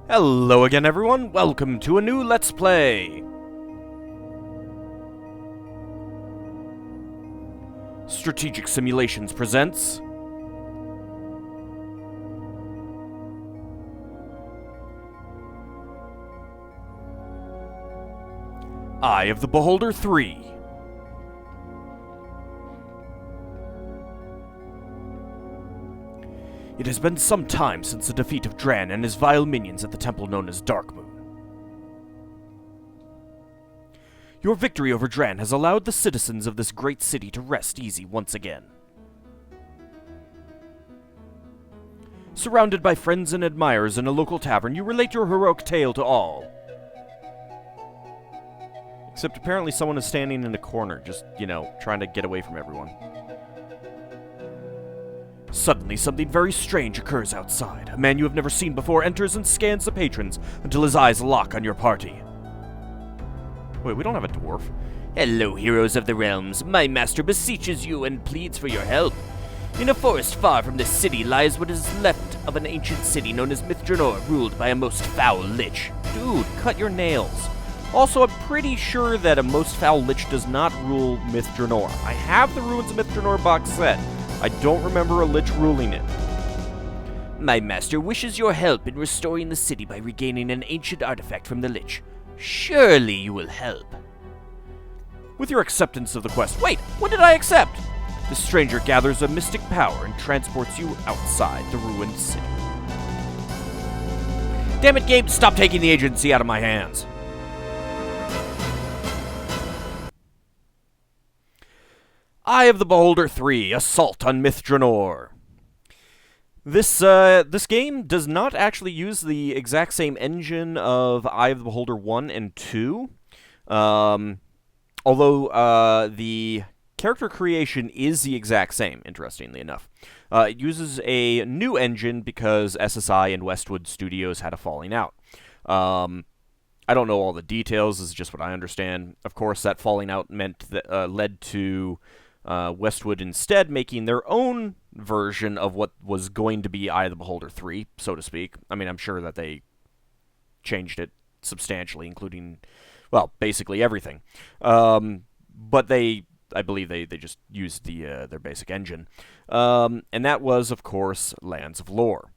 Hello again, everyone. Welcome to a new Let's Play. Strategic Simulations presents Eye of the Beholder 3. It has been some time since the defeat of Dran and his vile minions at the temple known as Darkmoon. Your victory over Dran has allowed the citizens of this great city to rest easy once again. Surrounded by friends and admirers in a local tavern, you relate your heroic tale to all. Except apparently someone is standing in a corner, just, trying to get away from everyone. Suddenly, something very strange occurs outside. A man you have never seen before enters and scans the patrons until his eyes lock on your party. Wait, we don't have a dwarf. Hello, heroes of the realms. My master beseeches you and pleads for your help. In a forest far from this city lies what is left of an ancient city known as Myth Drannor, ruled by a most foul lich. Dude, cut your nails. Also, I'm pretty sure that a most foul lich does not rule Myth Drannor. I have the Ruins of Myth Drannor box set. I don't remember a lich ruling it. My master wishes your help in restoring the city by regaining an ancient artifact from the lich. Surely you will help. With your acceptance of the quest... Wait, what did I accept? The stranger gathers a mystic power and transports you outside the ruined city. Damn it, game, stop taking the agency out of my hands. Eye of the Beholder 3, Assault on Myth Drannor. This game does not actually use the exact same engine of Eye of the Beholder 1 and 2. Although the character creation is the exact same, interestingly enough. It uses a new engine because SSI and Westwood Studios had a falling out. I don't know all the details, this is just what I understand. Of course, that falling out meant that led to Westwood instead making their own version of what was going to be Eye of the Beholder 3, so to speak. I mean, I'm sure that they changed it substantially, including, well, basically everything. But I believe they just used their basic engine. And that was, of course, Lands of Lore.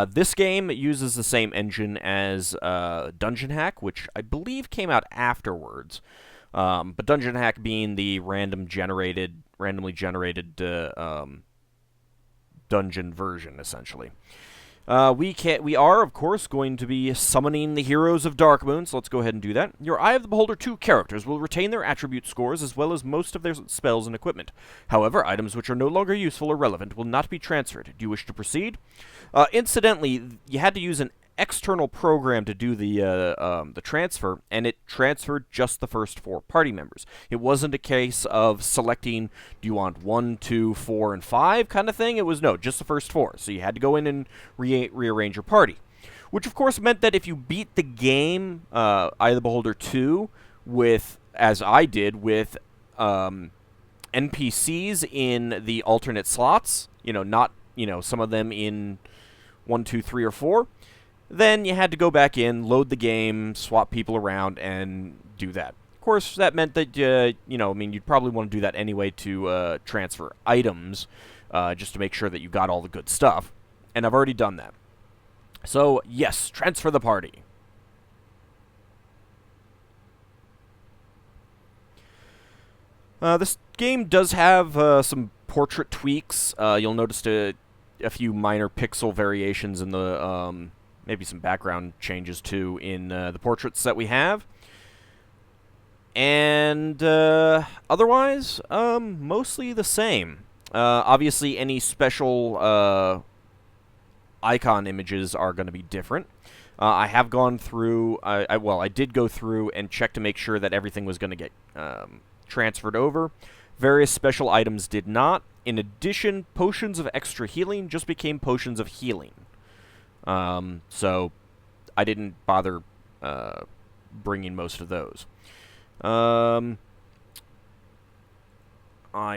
This game uses the same engine as Dungeon Hack, which I believe came out afterwards. But Dungeon Hack being the randomly generated dungeon version, essentially. We are, of course, going to be summoning the heroes of Darkmoon, so let's go ahead and do that. Your Eye of the Beholder 2 characters will retain their attribute scores as well as most of their spells and equipment. However, items which are no longer useful or relevant will not be transferred. Do you wish to proceed? Incidentally, you had to use an external program to do the transfer, and it transferred just the first 4 party members. It wasn't a case of selecting, do you want 1, 2, 4, and 5 kind of thing. It was, no, just the first 4. So you had to go in and rearrange your party. Which, of course, meant that if you beat the game, Eye of the Beholder 2, with, as I did, with NPCs in the alternate slots, not, some of them in 1, 2, 3, or 4, then you had to go back in, load the game, swap people around, and do that. Of course, that meant that, you'd probably want to do that anyway to transfer items, just to make sure that you got all the good stuff. And I've already done that. So, yes, transfer the party. This game does have some portrait tweaks. You'll notice a few minor pixel variations in the... maybe some background changes, too, in the portraits that we have. And otherwise, mostly the same. Obviously, any special icon images are going to be different. I have gone through... I did go through and check to make sure that everything was going to get transferred over. Various special items did not. In addition, potions of extra healing just became potions of healing. So I didn't bother bringing most of those. I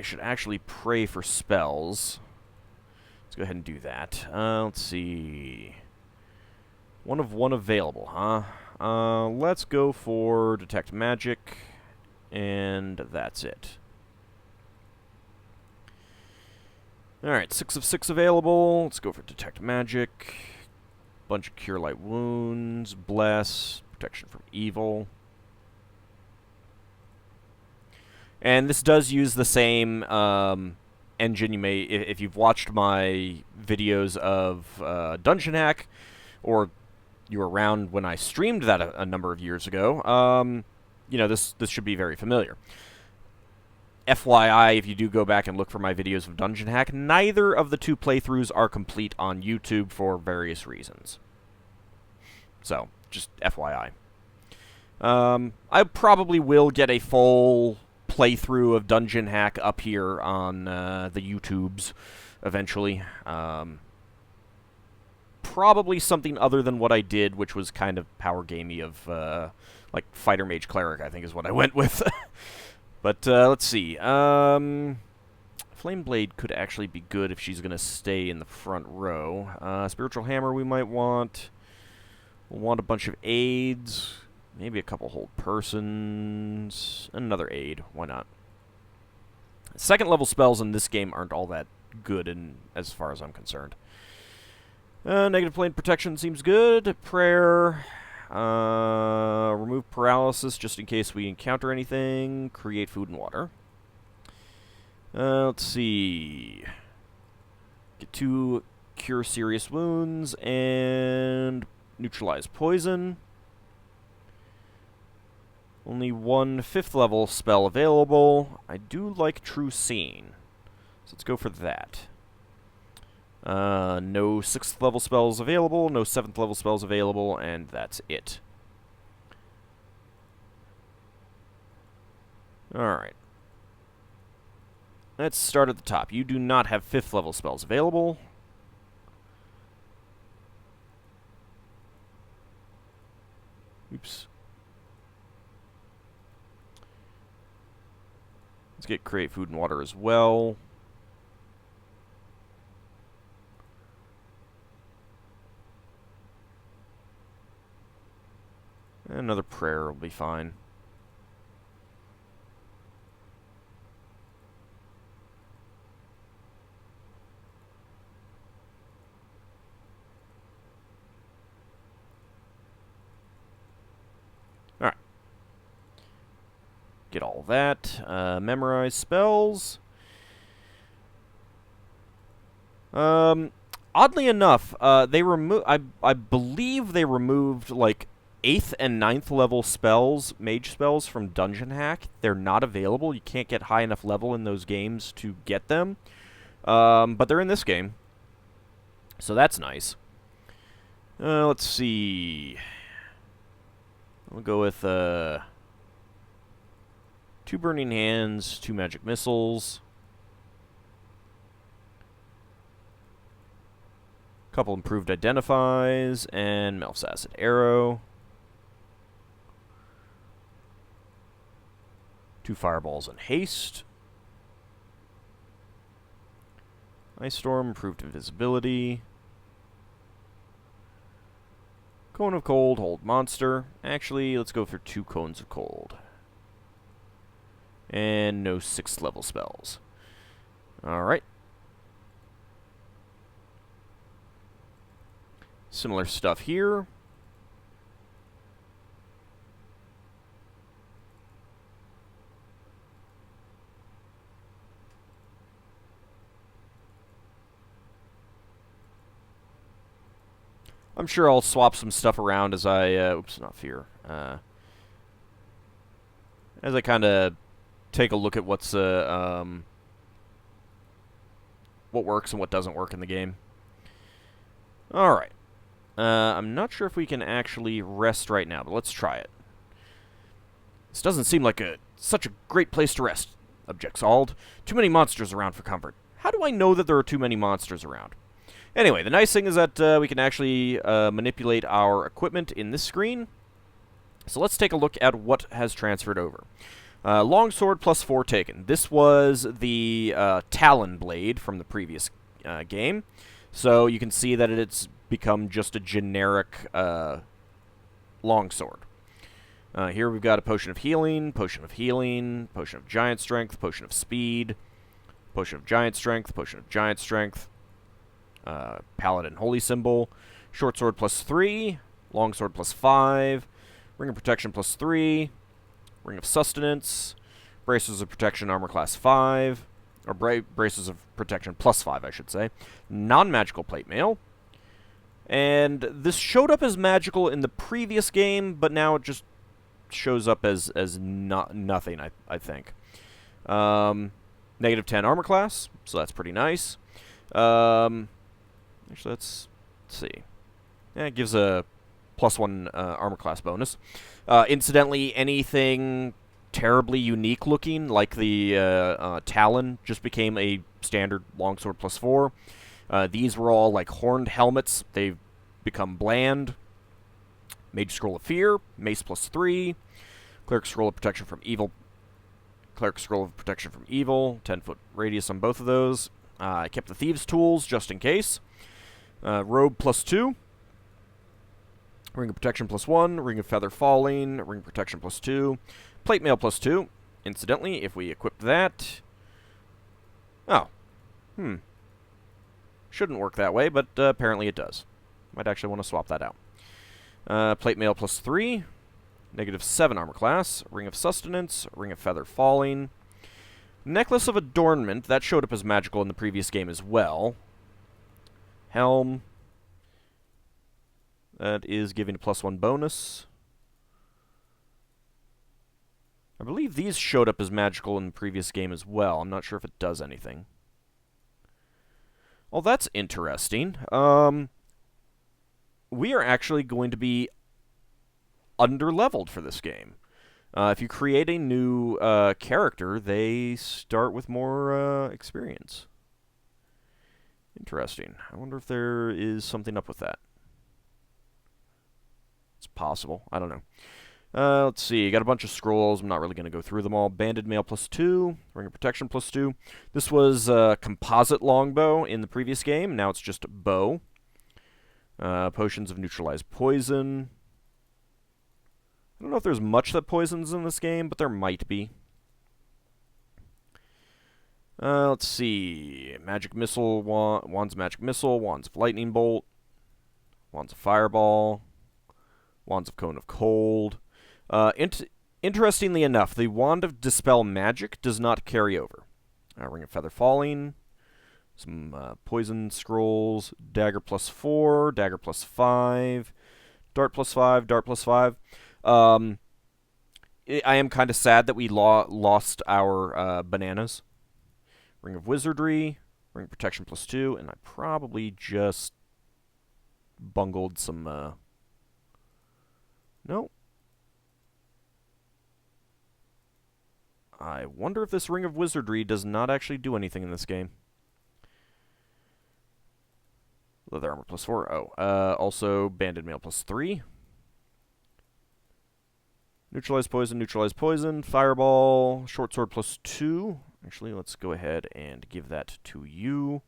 should actually pray for spells. Let's go ahead and do that. Let's see. One of one available, huh? Let's go for Detect Magic, and that's it. Alright, 6 of 6 available. Let's go for Detect Magic. Bunch of Cure Light Wounds, Bless, Protection from Evil. And this does use the same engine you may, if you've watched my videos of Dungeon Hack, or you were around when I streamed that a number of years ago, you know, this should be very familiar. FYI, if you do go back and look for my videos of Dungeon Hack, neither of the two playthroughs are complete on YouTube for various reasons. So, just FYI. I probably will get a full playthrough of Dungeon Hack up here on the YouTubes eventually. Probably something other than what I did, which was kind of power gamey of, like, Fighter Mage Cleric, I think is what I went with. But, let's see. Flame Blade could actually be good if she's going to stay in the front row. Spiritual Hammer we might want. We'll want a bunch of aids. Maybe a couple hold persons. Another aid. Why not? Second level spells in this game aren't all that good as far as I'm concerned. Negative plane protection seems good. Prayer. Remove paralysis just in case we encounter anything. Create food and water. Let's see. Get 2 cure serious wounds and neutralize poison. Only 1 5th level spell available. I do like True Seeing, so let's go for that. No 6th level spells available, no 7th level spells available, and that's it. Alright. Let's start at the top. You do not have 5th level spells available. Oops. Let's get Create Food and Water as well. Another prayer will be fine. Alright. Get all that. Memorize spells. Oddly enough, they I believe they removed, like, 8th and 9th level spells, mage spells, from Dungeon Hack. They're not available. You can't get high enough level in those games to get them. But they're in this game. So that's nice. Let's see. We'll go with 2 Burning Hands, 2 Magic Missiles. Couple Improved Identifies, and Melf's Acid Arrow. 2 Fireballs and Haste. Ice Storm, Improved Invisibility. Cone of Cold, Hold Monster. Actually, let's go for 2 Cones of Cold. And no 6th level spells. Alright. Similar stuff here. I'm sure I'll swap some stuff around as I, oops, not fear. As I kind of take a look at what works and what doesn't work in the game. Alright. I'm not sure if we can actually rest right now, but let's try it. This doesn't seem like such a great place to rest, objects Auld. Too many monsters around for comfort. How do I know that there are too many monsters around? Anyway, the nice thing is that we can actually manipulate our equipment in this screen. So let's take a look at what has transferred over. Longsword plus 4 taken. This was the Talon Blade from the previous game. So you can see that it's become just a generic longsword. Here we've got a potion of healing, potion of giant strength, potion of speed, potion of giant strength, paladin holy symbol, short sword +3, long sword +5, ring of protection +3, ring of sustenance, braces of protection armor class 5, or braces of protection +5, I should say, non-magical plate mail. And this showed up as magical in the previous game, but now it just shows up as nothing, I think. -10 armor class, so that's pretty nice. Actually, let's see. Yeah, it gives a +1 armor class bonus. Incidentally, anything terribly unique looking, like the Talon, just became a standard longsword +4. These were all like horned helmets. They've become bland. Mage Scroll of Fear, Mace +3, Cleric Scroll of Protection from Evil, 10-foot radius on both of those. I kept the Thieves' Tools just in case. Robe +2, Ring of Protection +1, Ring of Feather Falling, Ring of Protection +2, Plate Mail +2. Incidentally, if we equip that... Oh. Shouldn't work that way, but apparently it does. Might actually want to swap that out. Plate Mail +3, -7 armor class, Ring of Sustenance, Ring of Feather Falling, Necklace of Adornment, that showed up as magical in the previous game as well. Helm, that is giving a +1 bonus. I believe these showed up as magical in the previous game as well. I'm not sure if it does anything. Well, that's interesting. We are actually going to be underleveled for this game. If you create a new character, they start with more experience. Interesting. I wonder if there is something up with that. It's possible. I don't know. Let's see. Got a bunch of scrolls. I'm not really going to go through them all. Banded Mail +2. Ring of Protection +2. This was composite longbow in the previous game. Now it's just bow. Potions of Neutralize Poison. I don't know if there's much that poisons in this game, but there might be. Let's see. Magic Missile, Wands of Magic Missile, Wands of Lightning Bolt, Wands of Fireball, Wands of Cone of Cold. Interestingly enough, the Wand of Dispel Magic does not carry over. Ring of Feather Falling, some Poison Scrolls, Dagger +4, Dagger +5, Dart +5, Dart +5. I am kind of sad that we lost our bananas. Ring of Wizardry, Ring of Protection +2, and I probably just bungled some... No. I wonder if this Ring of Wizardry does not actually do anything in this game. Leather Armor +4. Oh, also Banded Mail +3. Neutralize Poison, Fireball, Short Sword +2. Actually, let's go ahead and give that to you.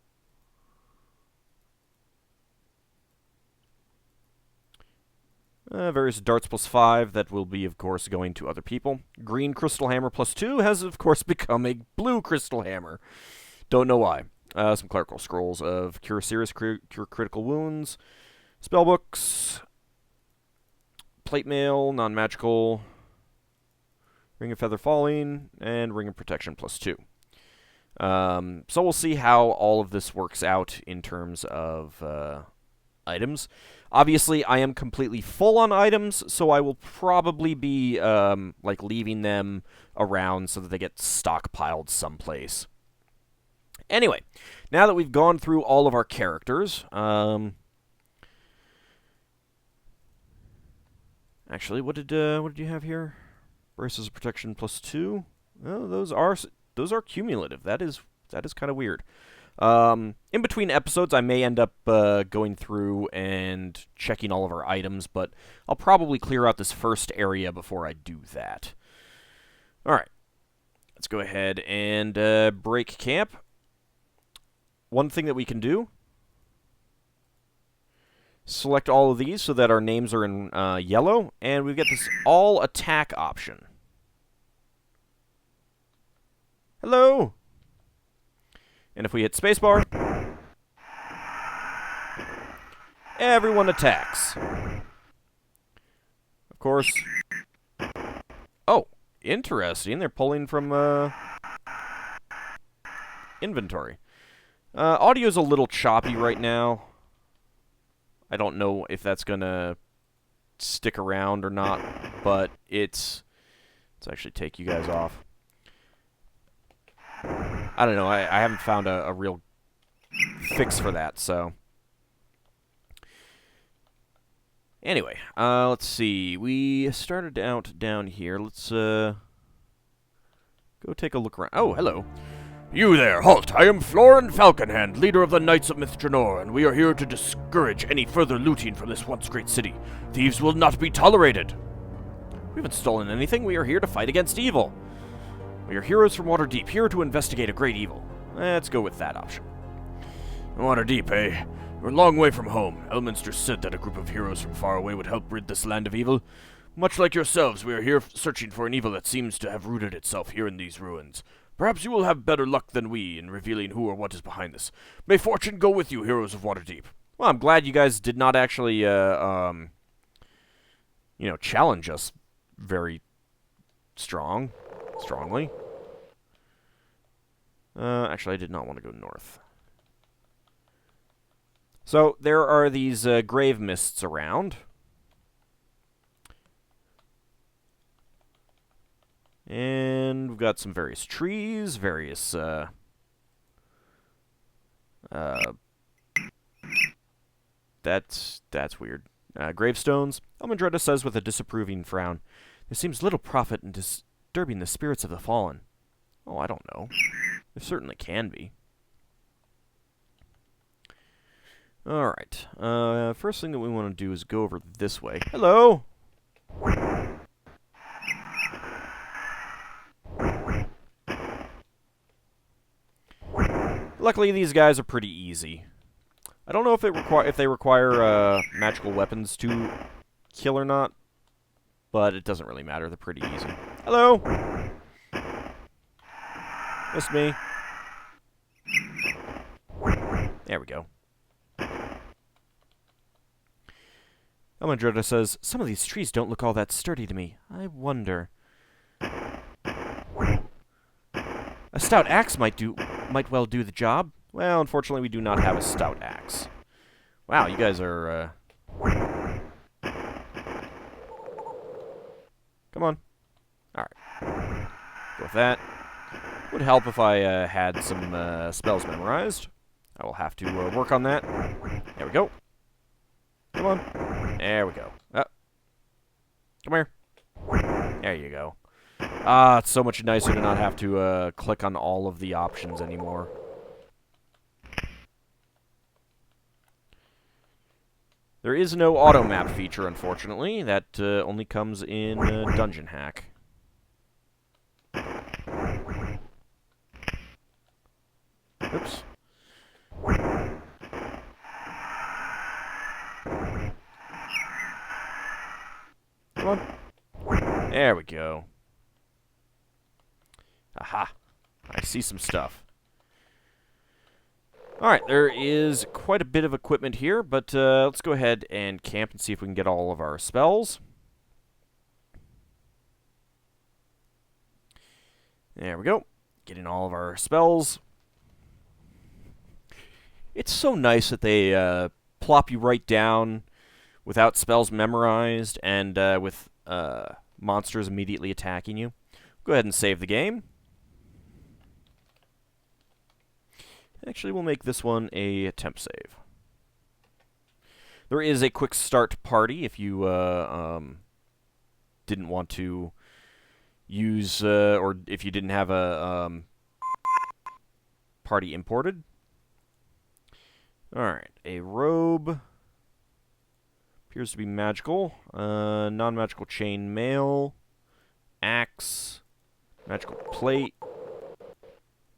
Various darts +5, that will be, of course, going to other people. Green Crystal Hammer +2 has, of course, become a blue Crystal Hammer. Don't know why. Some Clerical Scrolls of Cure Serious, Cure Critical Wounds. Spellbooks. Plate Mail, non-magical. Ring of Feather Falling, and Ring of Protection +2. So we'll see how all of this works out in terms of items. Obviously, I am completely full on items, so I will probably be like leaving them around so that they get stockpiled someplace. Anyway, now that we've gone through all of our characters, actually, what did you have here? Braces of Protection +2. Oh, those are cumulative. That is kind of weird. In between episodes, I may end up going through and checking all of our items, but I'll probably clear out this first area before I do that. All right, let's go ahead and break camp. One thing that we can do select all of these so that our names are in yellow, and we've got this all attack option. Hello! And if we hit spacebar, everyone attacks. Of course. Oh, interesting. They're pulling from inventory. Audio's a little choppy right now. I don't know if that's gonna stick around or not, but let's actually take you guys off. I don't know. I haven't found a real fix for that, so. Anyway, let's see. We started out down here. Let's go take a look around. Oh, hello. You there, halt! I am Florin Falconhand, leader of the Knights of Myth Drannor, and we are here to discourage any further looting from this once great city. Thieves will not be tolerated. We haven't stolen anything. We are here to fight against evil. We are heroes from Waterdeep, here to investigate a great evil. Let's go with that option. Waterdeep, eh? We're a long way from home. Elminster said that a group of heroes from far away would help rid this land of evil. Much like yourselves, we are here searching for an evil that seems to have rooted itself here in these ruins. Perhaps you will have better luck than we in revealing who or what is behind this. May fortune go with you, heroes of Waterdeep. Well, I'm glad you guys did not actually, challenge us very strongly. Actually, I did not want to go north. So, there are these grave mists around. And we've got some various trees, various, that's weird. Gravestones. Elmandretta says with a disapproving frown, "There seems little profit in disturbing the spirits of the fallen." Oh, I don't know. There certainly can be. Alright. First thing that we want to do is go over this way. Hello! Luckily, these guys are pretty easy. I don't know if they require magical weapons to kill or not, but it doesn't really matter. They're pretty easy. Hello! Missed me. There we go. Elmandretta says, "Some of these trees don't look all that sturdy to me. I wonder. A stout axe might well do the job." Well, unfortunately, we do not have a stout axe. Wow, you guys are, Come on. Alright. Go with that. Would help if I had some spells memorized. I will have to work on that. There we go. Come on. There we go. Come here. There you go. Ah, it's so much nicer to not have to click on all of the options anymore. There is no auto map feature, unfortunately. That only comes in Dungeon Hack. Oops. Come on. There we go. Aha. I see some stuff. Alright, there is quite a bit of equipment here, but let's go ahead and camp and see if we can get all of our spells. There we go. Getting all of our spells. It's so nice that they plop you right down without spells memorized and with monsters immediately attacking you. Go ahead and save the game. Actually, we'll make this one a temp save. There is a quick start party if you didn't want to use, or if you didn't have a party imported. Alright, a robe. Appears to be magical. Non-magical chain mail. Axe. Magical plate.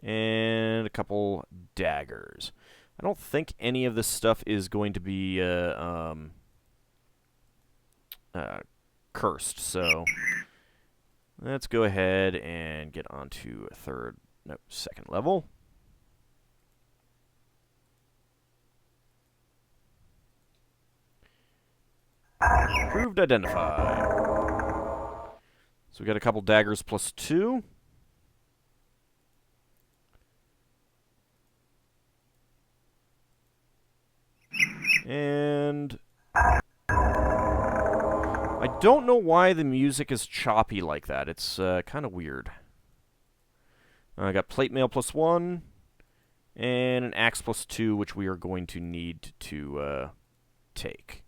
And a couple daggers. I don't think any of this stuff is going to be cursed, so let's go ahead and get onto a second level. Proved identified. So we got a couple daggers +2. And I don't know why the music is choppy like that. It's kind of weird. I got plate mail +1 and an axe +2, which we are going to need to take.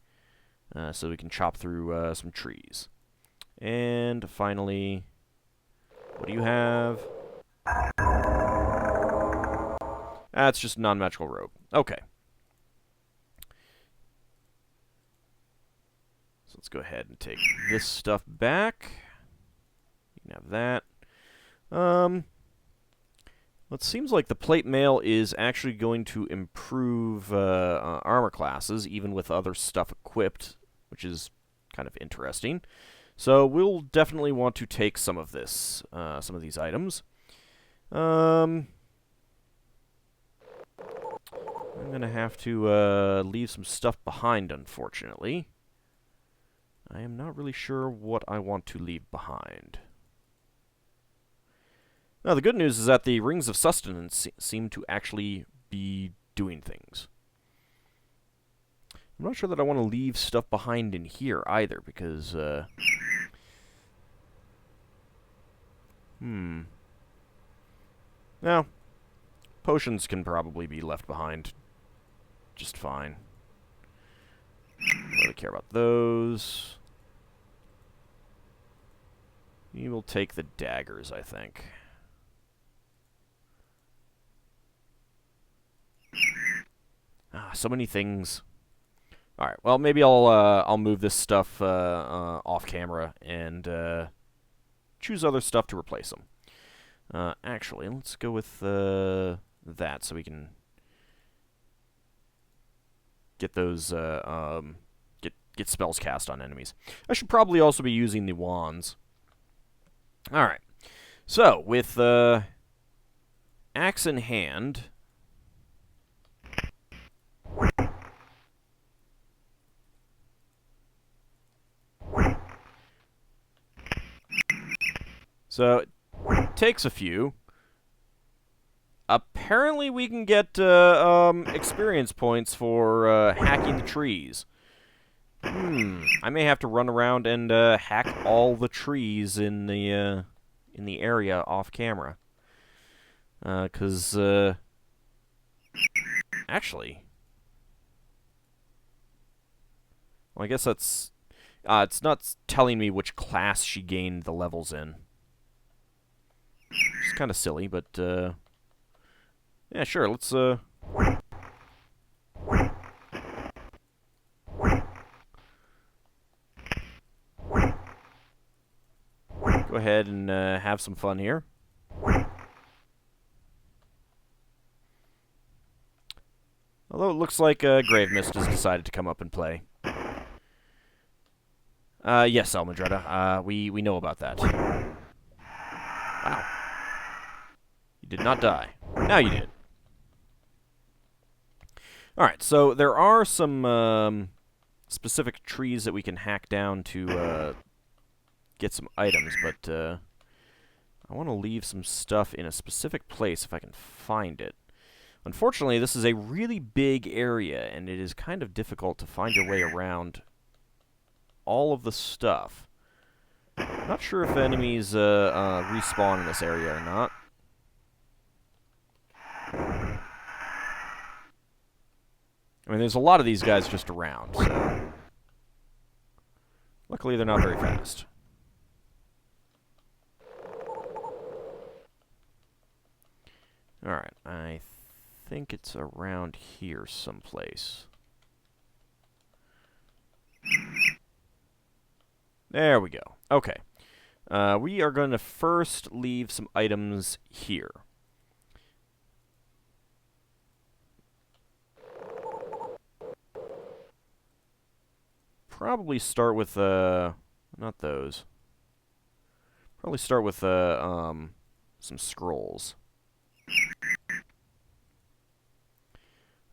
So we can chop through some trees. And finally, what do you have? That's just non-magical robe. Okay. So let's go ahead and take this stuff back. You can have that. It seems like the plate mail is actually going to improve armor classes, even with other stuff equipped, which is kind of interesting. So we'll definitely want to take some of this, some of these items. I'm going to have to leave some stuff behind, unfortunately. I am not really sure what I want to leave behind. Now, the good news is that the Rings of Sustenance seem to actually be doing things. I'm not sure that I want to leave stuff behind in here either, because, Now, potions can probably be left behind just fine. Don't really care about those. We will take the daggers, I think. So many things. All right. Well, maybe I'll move this stuff off camera and choose other stuff to replace them. Actually, let's go with that so we can get those get spells cast on enemies. I should probably also be using the wands. All right. So with axe in hand. So it takes a few. Apparently we can get experience points for hacking the trees. I may have to run around and hack all the trees in the area off camera. 'Cause actually, well, I guess that's it's not telling me which class she gained the levels in. It's kind of silly, but yeah, sure. Let's go ahead and have some fun here. Although it looks like Grave Mist has decided to come up and play. Yes, Almudretta. We know about that. Wow. You did not die. Now you did. Alright, so there are some specific trees that we can hack down to get some items, but I want to leave some stuff in a specific place if I can find it. Unfortunately, this is a really big area, and it is kind of difficult to find your way around all of the stuff. Not sure if enemies respawn in this area or not. I mean, there's a lot of these guys just around, so luckily they're not very fast. Alright, I think it's around here someplace. There we go. Okay. We are going to first leave some items here. probably start with, not those. Probably start with, some scrolls.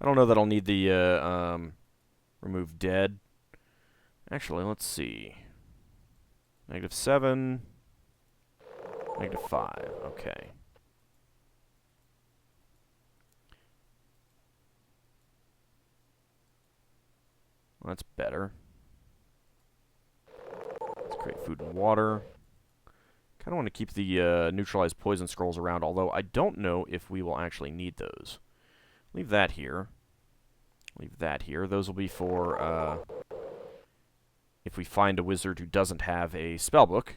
I don't know that I'll need the, remove dead. Actually, let's see. -7. -5. Okay. Well, that's better. Let's create food and water. Kind of want to keep the neutralized poison scrolls around, although I don't know if we will actually need those. Leave that here. Leave that here. Those will be for if we find a wizard who doesn't have a spellbook.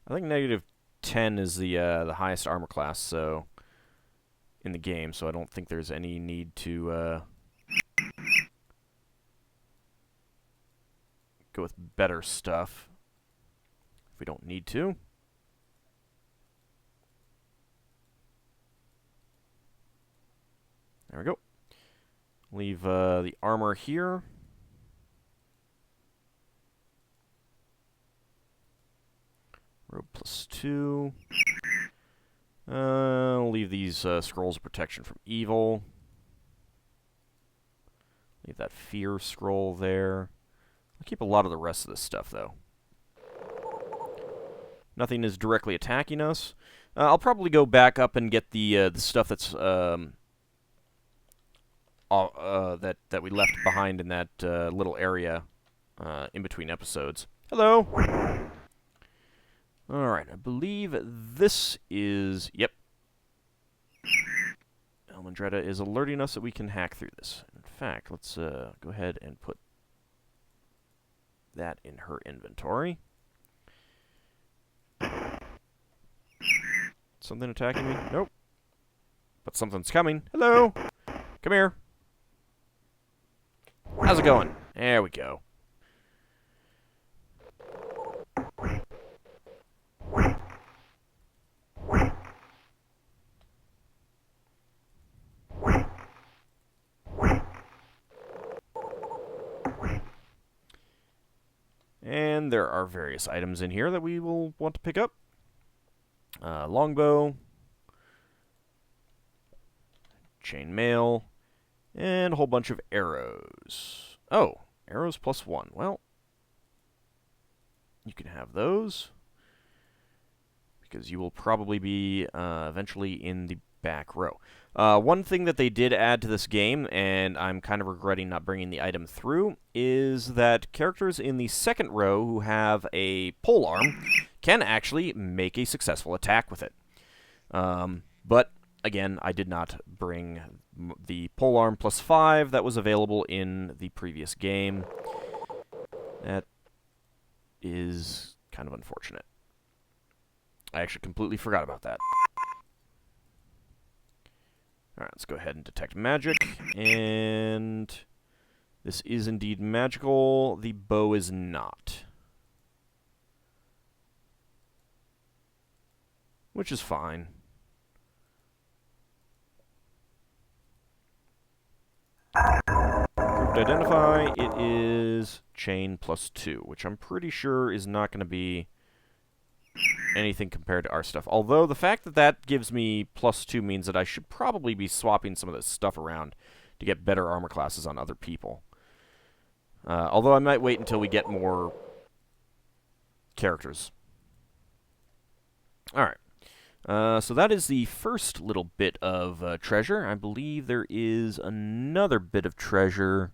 I think -10 is the highest armor class, so in the game. So I don't think there's any need to go with better stuff if we don't need to. There we go. Leave the armor here. Robe +2. I'll leave these scrolls of protection from evil. Leave that fear scroll there. I'll keep a lot of the rest of this stuff, though. Nothing is directly attacking us. I'll probably go back up and get the stuff that's that we left behind in that little area in between episodes. Hello. All right, I believe this is yep. Elmandretta is alerting us that we can hack through this. In fact, let's go ahead and put that in her inventory. Something attacking me? Nope. But something's coming. Hello. Come here. How's it going? There we go. And there are various items in here that we will want to pick up. Longbow, chainmail, and a whole bunch of arrows. Oh, arrows +1. Well, you can have those, because you will probably be eventually in the back row. One thing that they did add to this game, and I'm kind of regretting not bringing the item through, is that characters in the second row who have a polearm can actually make a successful attack with it. But, again, I did not bring the polearm +5 that was available in the previous game. That is kind of unfortunate. I actually completely forgot about that. Alright, let's go ahead and detect magic. And this is indeed magical. The bow is not. Which is fine. Group to identify, it is chain +2, which I'm pretty sure is not going to be anything compared to our stuff. Although the fact that that gives me +2 means that I should probably be swapping some of this stuff around to get better armor classes on other people. Although I might wait until we get more characters. Alright. So that is the first little bit of treasure. I believe there is another bit of treasure.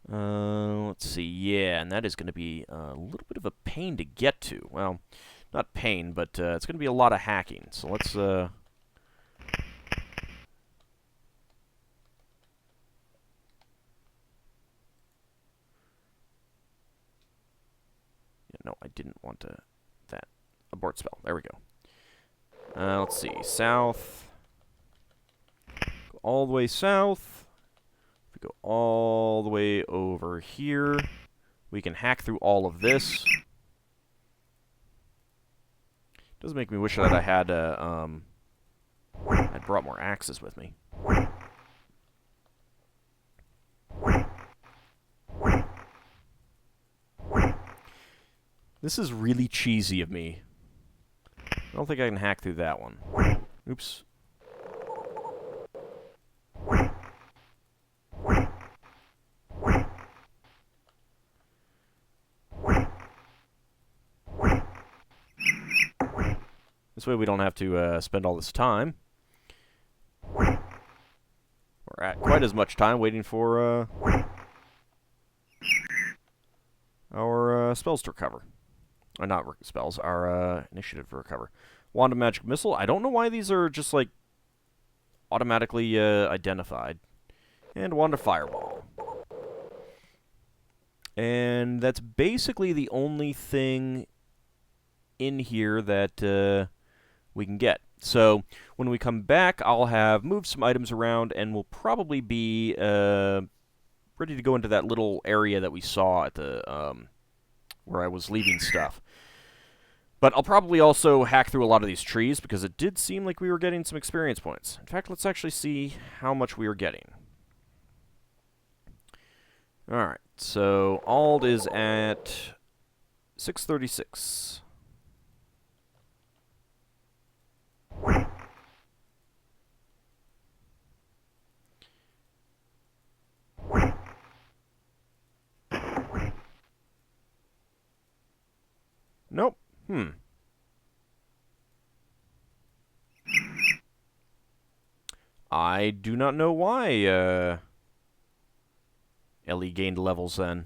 Let's see. Yeah, and that is going to be a little bit of a pain to get to. Well, not pain, but it's going to be a lot of hacking. So let's... Yeah, no, I didn't want to... that. Abort spell. There we go. Let's see. South. Go all the way south. If we go all the way over here, we can hack through all of this. Does make me wish that I had I'd brought more axes with me. This is really cheesy of me. I don't think I can hack through that one. Oops. This way we don't have to spend all this time. Or at quite as much time waiting for our spells to recover. Or not spells, our initiative to recover. Wand of Magic Missile. I don't know why these are just, like, automatically identified. And Wand of Fireball. And that's basically the only thing in here that we can get. So when we come back, I'll have moved some items around, and we'll probably be ready to go into that little area that we saw at the where I was leaving stuff. But I'll probably also hack through a lot of these trees, because it did seem like we were getting some experience points. In fact, let's actually see how much we are getting. Alright, so Ald is at 636. Nope. I do not know why Ellie gained levels then.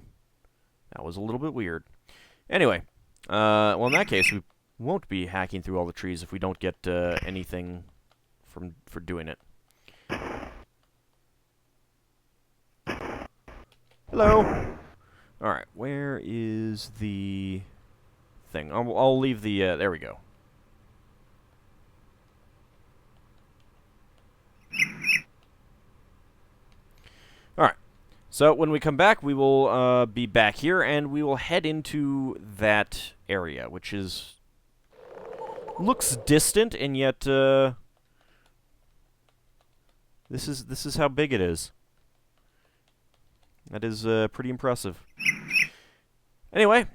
That was a little bit weird. Anyway, well, in that case, we won't be hacking through all the trees if we don't get anything for doing it. Hello! Alright, where is the thing? I'll leave the, there we go. Alright, so when we come back, we will be back here, and we will head into that area, which is... looks distant, and yet, this is how big it is. That is pretty impressive. Anyway,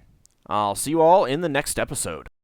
I'll see you all in the next episode.